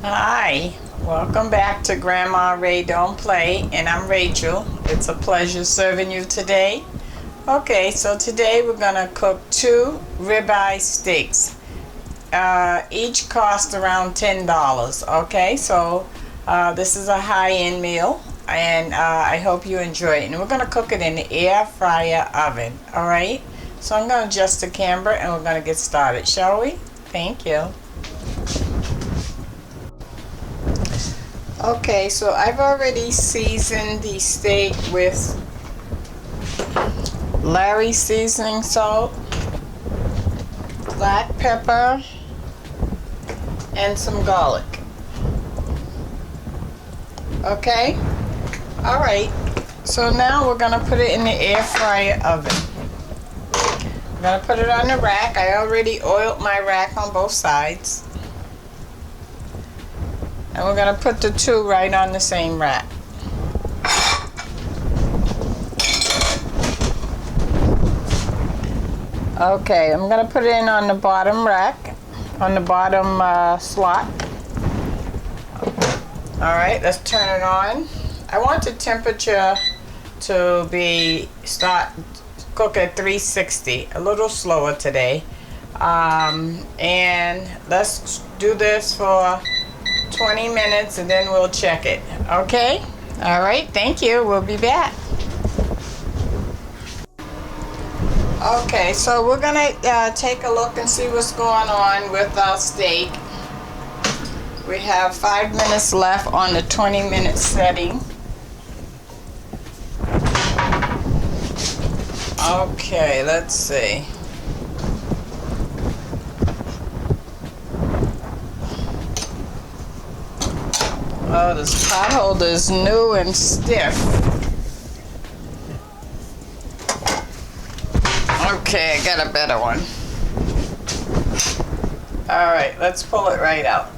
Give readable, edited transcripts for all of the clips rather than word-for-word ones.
Hi, welcome back to Grandma Ray Don't Play, and I'm Rachel. It's a pleasure serving you today. Okay, so today we're gonna cook two ribeye steaks. Each cost around $10. Okay, so this is a high-end meal, and I hope you enjoy it. And we're gonna cook it in the air fryer oven. All right, so I'm gonna adjust the camera, and we're gonna get started, shall we? Thank you. Okay, so I've already seasoned the steak with Larry seasoning salt, black pepper, and some garlic. Okay? Alright, so now we're going to put it in the air fryer oven. I'm going to put it on the rack. I already oiled my rack on both sides. And we're going to put the two right on the same rack. Okay, I'm going to put it in on the bottom rack, on the bottom slot. Alright, let's turn it on. I want the temperature to start cook at 360, a little slower today. And let's do this for 20 minutes and then we'll check it. Okay? Alright, thank you. We'll be back. Okay, so we're gonna take a look and see what's going on with our steak. We have 5 minutes left on the 20-minute setting. Okay, let's see. Oh, this pot holder is new and stiff. Okay, I got a better one. Alright, let's pull it right out.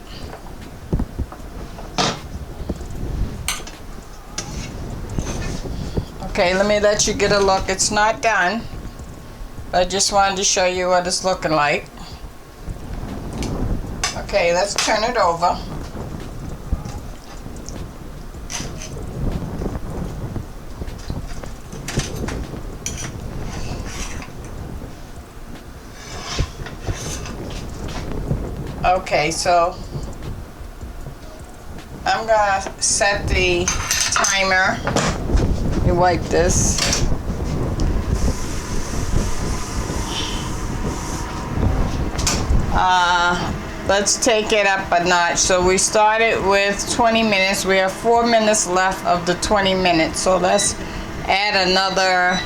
Okay, let me let you get a look. It's not done, but I just wanted to show you what it's looking like. Okay, let's turn it over. Okay, so I'm gonna set the timer. You wipe this. Let's take it up a notch. So we started with 20 minutes. We have 4 minutes left of the 20 minutes. So let's add another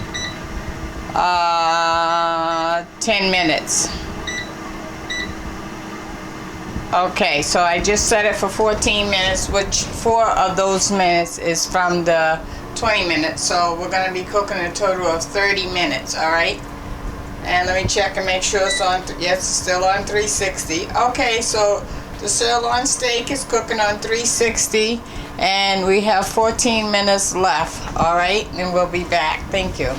10 minutes. Okay, so I just set it for 14 minutes, which 4 of those minutes is from the 20 minutes. So we're going to be cooking a total of 30 minutes, all right? And let me check and make sure it's on. Yes, it's still on 360. Okay, so the sirloin steak is cooking on 360, and we have 14 minutes left, all right? And we'll be back. Thank you.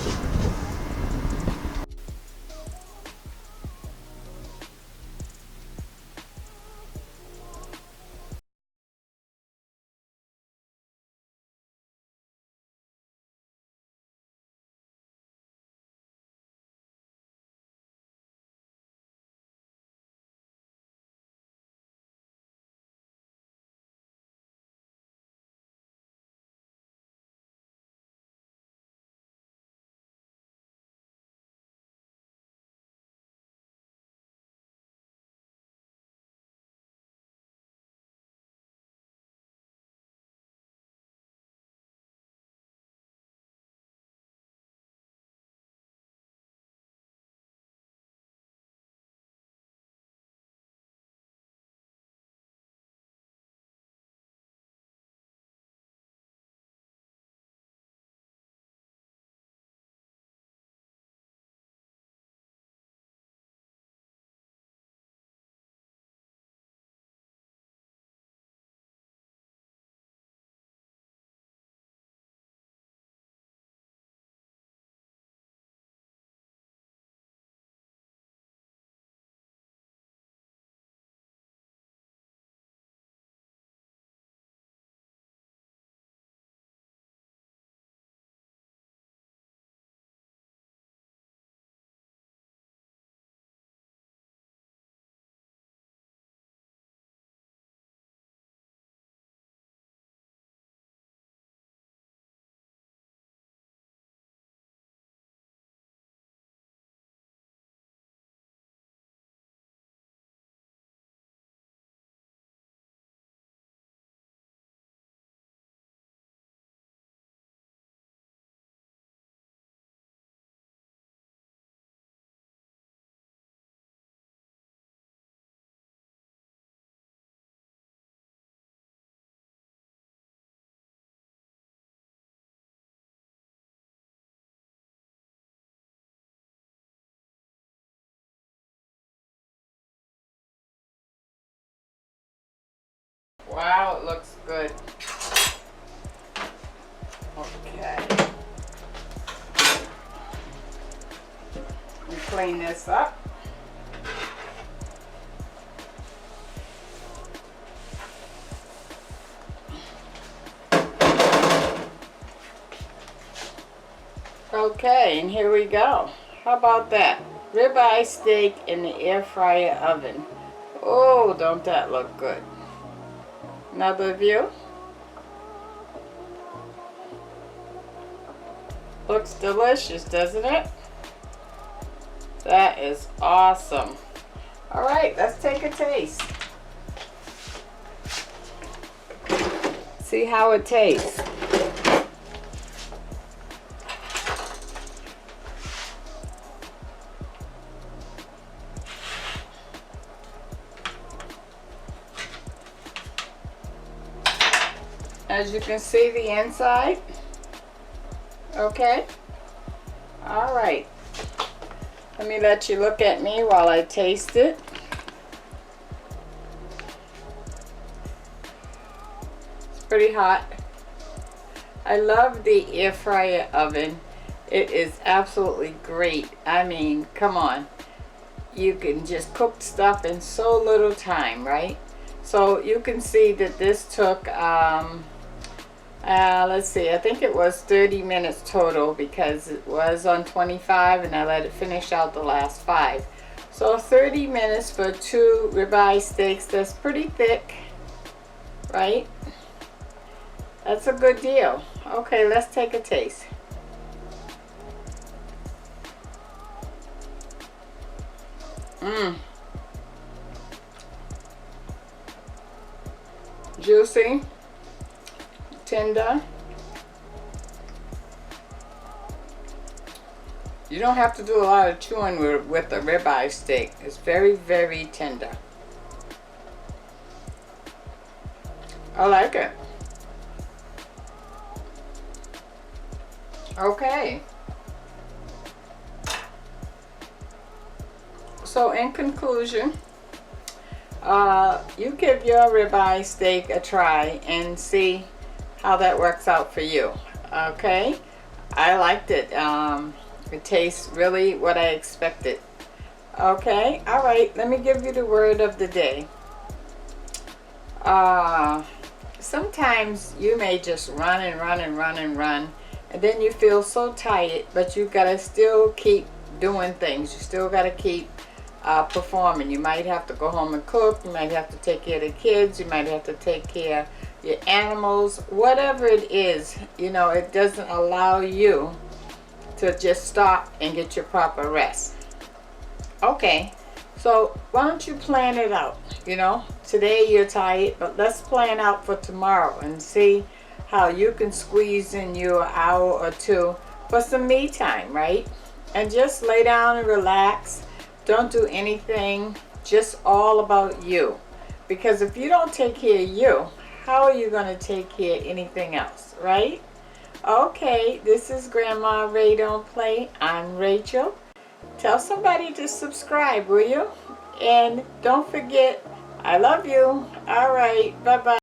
Wow, it looks good. Okay. We clean this up. Okay, and here we go. How about that? Ribeye steak in the air fryer oven. Oh, don't that look good? Another view. Looks delicious, doesn't it? That is awesome. All right, let's take a taste. See how it tastes. As you can see the inside. Okay. All right. Let me let you look at me while I taste it. It's pretty hot. I love the air fryer oven. It is absolutely great. I mean, come on. You can just cook stuff in so little time, right? So you can see that this took let's see, I think it was 30 minutes total because it was on 25 and I let it finish out the last 5. So 30 minutes for 2 ribeye steaks. That's pretty thick, right? That's a good deal. Okay, let's take a taste. Juicy. Tender. You don't have to do a lot of chewing with a ribeye steak. It's very, very tender. I like it. Okay. So in conclusion, you give your ribeye steak a try and see how that works out for you. Okay, I liked it. It tastes really what I expected. Okay, all right, let me give you the word of the day. Sometimes you may just run and run and run and run, and then you feel so tired, but you gotta still keep doing things. You still gotta keep performing. You might have to go home and cook. You might have to take care of the kids. You might have to take care of your animals. Whatever it is, you know, it doesn't allow you to just stop and get your proper rest. Okay, so why don't you plan it out? You know, today you're tired, but let's plan out for tomorrow and see how you can squeeze in your hour or 2 for some me time, right? And just lay down and relax. Don't do anything, just all about you. Because if you don't take care of you, how are you going to take care of anything else, right? Okay, this is Grandma Ray Don't Play. I'm Rachel. Tell somebody to subscribe, will you? And don't forget, I love you. All right, bye-bye.